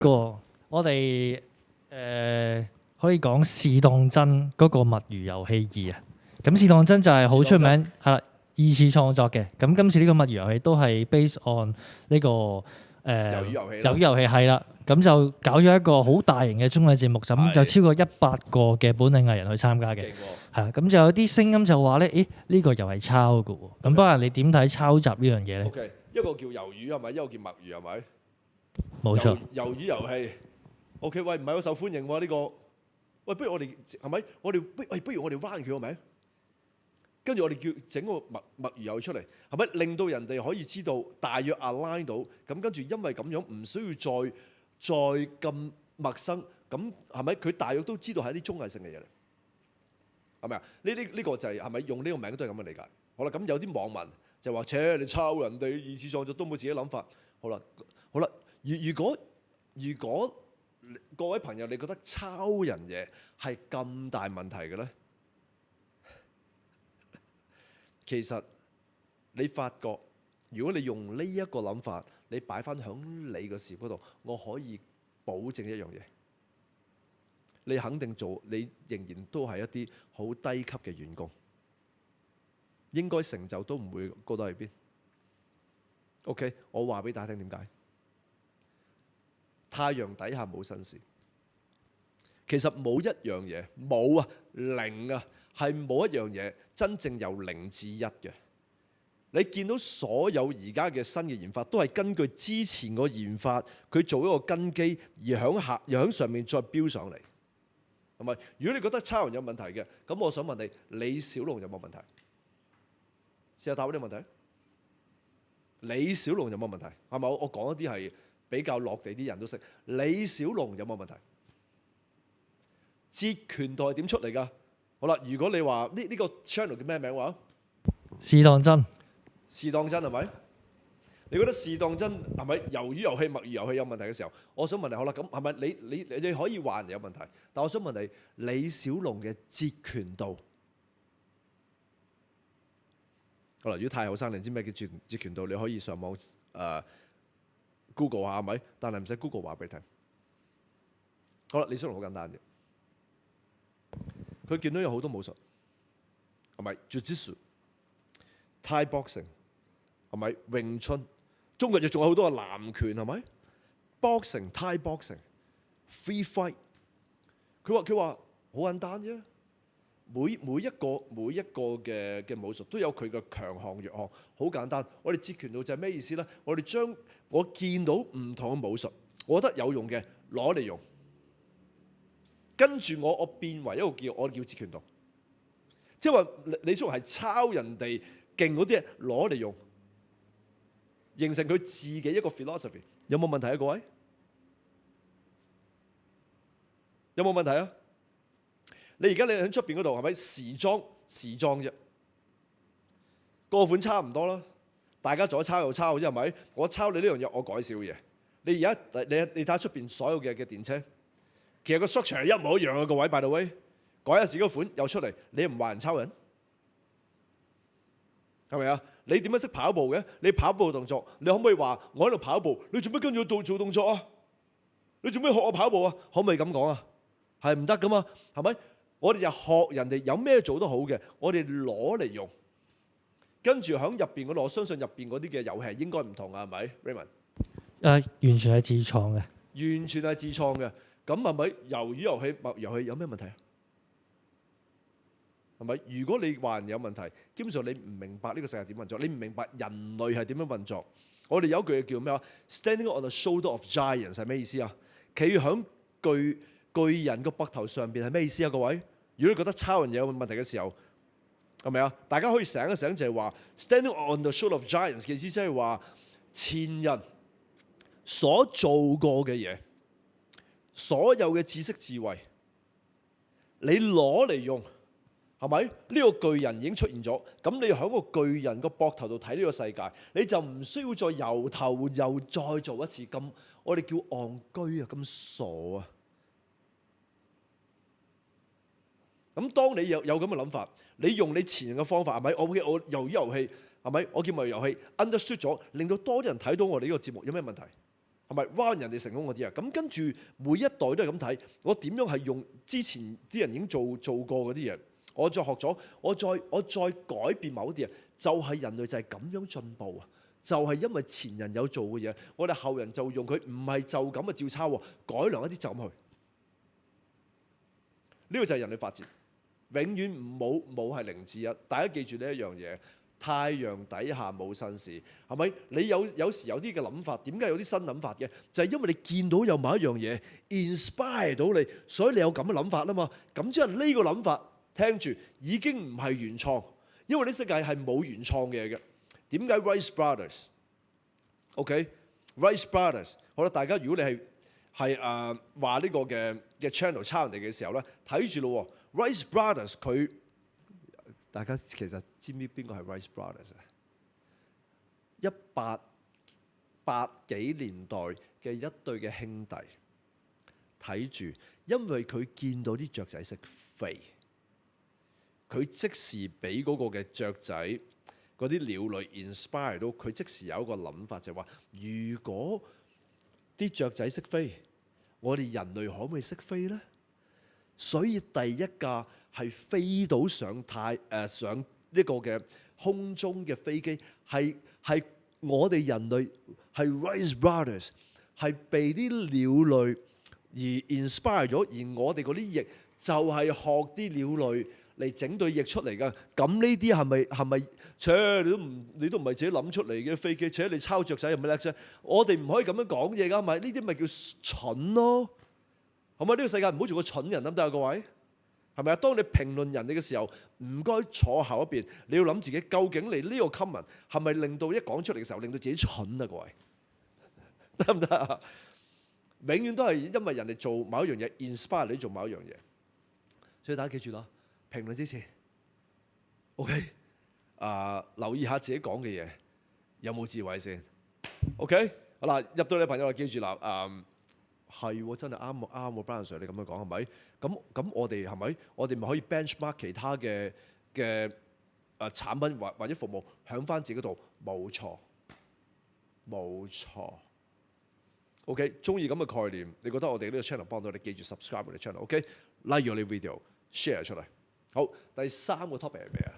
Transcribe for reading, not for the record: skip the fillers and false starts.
個我哋可以講試當真嗰個墨魚遊戲2啊。咁試當真就係好出名，係啦，二次創作嘅。咁今次呢個墨魚遊戲都係 based on 呢個魷魚遊戲啦魷魚遊戲係啦。咁就搞咗一個好大型嘅綜藝節目，咁就超過100個嘅本地藝人去參加嘅。係啊，咁就有啲聲音就話咧，誒呢個又係抄嘅喎。咁不過你點睇抄襲呢樣嘢咧？OK， 一個叫魷魚係咪？一個叫墨魚係咪？冇錯。魷魚遊戲 OK， 喂，唔係好受歡迎喎呢個。喂，不如我哋係咪？我哋不如我哋 run 佢係咪？跟住我哋叫整個墨魚遊戲出嚟，係咪令到人哋可以知道大約 align 到？咁跟住因為咁樣唔需要再咁陌生，咁係咪佢大約都知道係一啲綜藝性嘅嘢嚟？係咪啊？呢個就係咪用呢個名都係咁嘅理解？好啦，咁有啲網民就話：切，你抄人哋二次創作都冇自己諗法。好啦，如果各位朋友你覺得抄人嘢係咁大問題嘅咧？其實你發覺，如果你用呢一個諗法，你擺翻響你個事業嗰度，我可以保證一樣嘢，你肯定做，你仍然都係一啲好低級嘅員工，應該成就都唔會高到去邊。OK， 我話俾大家聽點解？太陽底下冇新事，其實冇一樣嘢，冇啊，零啊。係冇一樣嘢真正由0至1嘅。你見到所有而家嘅新嘅研發，都係根據之前個研發，佢做一個根基，而響上面再飆上嚟，係咪？如果你覺得抄人有問題嘅，咁我想問你，李小龍有冇問題？試下答呢個問題。李小龍有冇問題？係咪？我講一啲係比較落地啲人都識。李小龍有冇問題？截拳道係點出嚟㗎？好啦，如果你話呢個 channel 叫咩名話？試當真。試當真係咪？你覺得試當真係咪魷魚遊戲、墨魚遊戲有問題嘅時候，我想問你，好啦，咁係咪你可以話人有問題？但我想問你，李小龍嘅截拳道，好啦，如果太後生，你知咩叫截拳道？你可以上網Google 下係咪？但係唔使 Google 話俾你聽。好啦，李小龍好簡單嘅。佢見到有好多武術，係咪 Jiu-Jitsu、Thai boxing， 係咪詠春？中國亦仲有好多個南拳，係咪 boxing、Thai boxing、free fight？ 佢話好簡單啫。每一個嘅武術都有佢嘅強項弱項，好簡單。我哋截拳道就係咩意思咧？我哋將我見到唔同嘅武術，我覺得有用嘅攞嚟用。跟住我變為一個我叫截拳道，即係話李小龍係抄人哋勁嗰啲嘢攞嚟用，形成佢自己一個 philosophy。有冇問題啊？各位有冇問題啊？你而家你喺出邊嗰度係咪時裝啫？個款差唔多啦，大家左抄右抄啫係咪？我抄你呢樣嘢，我改少嘢。你而家你睇下出邊所有嘅電車。其實個 structure 係一模一樣嘅，個位 by the way， 改下時嗰款又出嚟，你唔話人抄人，係咪啊？你點樣識跑步嘅？你跑步動作，你可唔可以話我喺度跑步？你做咩跟住我做動作啊？你做咩學我跑步啊？可唔可以咁講啊？係唔得噶嘛？係咪？我哋就學人哋有咩做得好嘅，我哋攞嚟用，跟住喺入邊嗰度，我相信入邊嗰啲嘅遊戲應該唔同啊，係咪 Raymond？ 完全係自創嘅，完全係自創嘅。咁係咪魷魚遊戲、墨魚遊戲有咩問題啊？係咪？如果你話人有問題，基本上你唔明白呢個世界點運作，你唔明白人類係點樣運作。我哋有一句叫咩啊 ？Standing on the shoulder of giants 係咩意思啊？企喺巨人個膊頭上邊係咩意思啊？各位，如果你覺得抄人嘢有問題嘅時候，係咪啊？大家可以醒一醒，就係話 Standing on the shoulder of giants 嘅意思，即係話前人所做過嘅嘢。所有嘅知識智慧，你攞嚟用，係咪？呢個巨人已經出現咗，咁你喺個巨人個膊頭度睇呢個世界，你就唔需要再由頭又再做一次咁，我哋叫戇居啊，咁傻啊！咁當你有咁嘅諗法，你用你前人嘅方法，係咪？我魷魚遊戲，係咪？我叫墨魚遊戲 understood 咗，令到多啲人睇到我哋呢個節目，有咩問題？係咪 run 人哋成功嗰啲啊？咁跟住每一代都係咁睇，我點樣係用之前啲人已經做過嗰啲嘢，我再學咗，我再改變某啲嘢，就係人類就係咁樣進步啊！就係因為前人有做嘅嘢，我哋後人就用佢，唔係就咁嘅照抄喎，改良一啲就咁去。呢個就係人類發展，永遠冇係零至一。大家記住呢一樣嘢，太陽底下冇新事，係咪？你有時有啲嘅諗法，點解有啲新諗法嘅？就係因為你見到有某一樣嘢 inspire 到你，所以你有咁嘅諗法啦嘛。咁即係呢個諗法，聽住已經唔係原創，因為呢世界係冇原創嘅嘢嘅。點解 Rice Brothers？OK，Rice Brothers， 好啦，大家如果你係話呢個嘅 channel 抄人哋嘅時候咧，睇住咯喎 ，Rice Brothers 佢，大家其實知唔知邊個係 Rice Brothers 啊？1880年代嘅一對嘅兄弟，睇住，因為佢見到啲雀仔識飛，佢即時俾嗰個嘅雀仔。嗰啲鳥類 inspire 到佢，即時有一個諗法就係話：如果啲雀仔識飛，我哋人類可唔可以識飛呢？所以第一架係飛到上上呢個嘅空中嘅飛機，係我哋人類係 Rice Brothers， 係被啲鳥類而 inspire 咗，而我哋嗰啲翼就係學啲鳥類嚟整對翼出嚟㗎。咁呢啲係咪？你都唔係自己諗出嚟嘅飛機，你抄雀仔有咩叻啫？我哋唔可以咁樣講嘢㗎，咪呢啲咪叫蠢咯？係咪？呢個世界唔好做個蠢人得唔得啊？各位係咪啊？當你評論人哋嘅時候，唔該坐後一邊，你要諗自己究竟你呢個 comment 係咪令到一講出嚟嘅時候令到自己蠢啊？各位得唔得啊？永遠都係因為人哋做某一樣嘢 inspire 你做某一樣嘢，所以大家記住啦，評論之前 OK。留意下自己講嘅嘢有冇智慧先 ，OK？ 嗱，入到你朋友就記住啦，係喎，真係啱喎 Brian Sir 你咁樣講係咪？咁我哋係咪？我哋咪可以 benchmark 其他嘅產品或者服務響翻自己度？冇錯，OK？ 中意咁嘅概念，你覺得我哋呢個 channel 幫到你，記住 subscribe 我哋 channel，OK？ Like 咗你 video，share 出嚟。好，第三個 topic 係咩啊？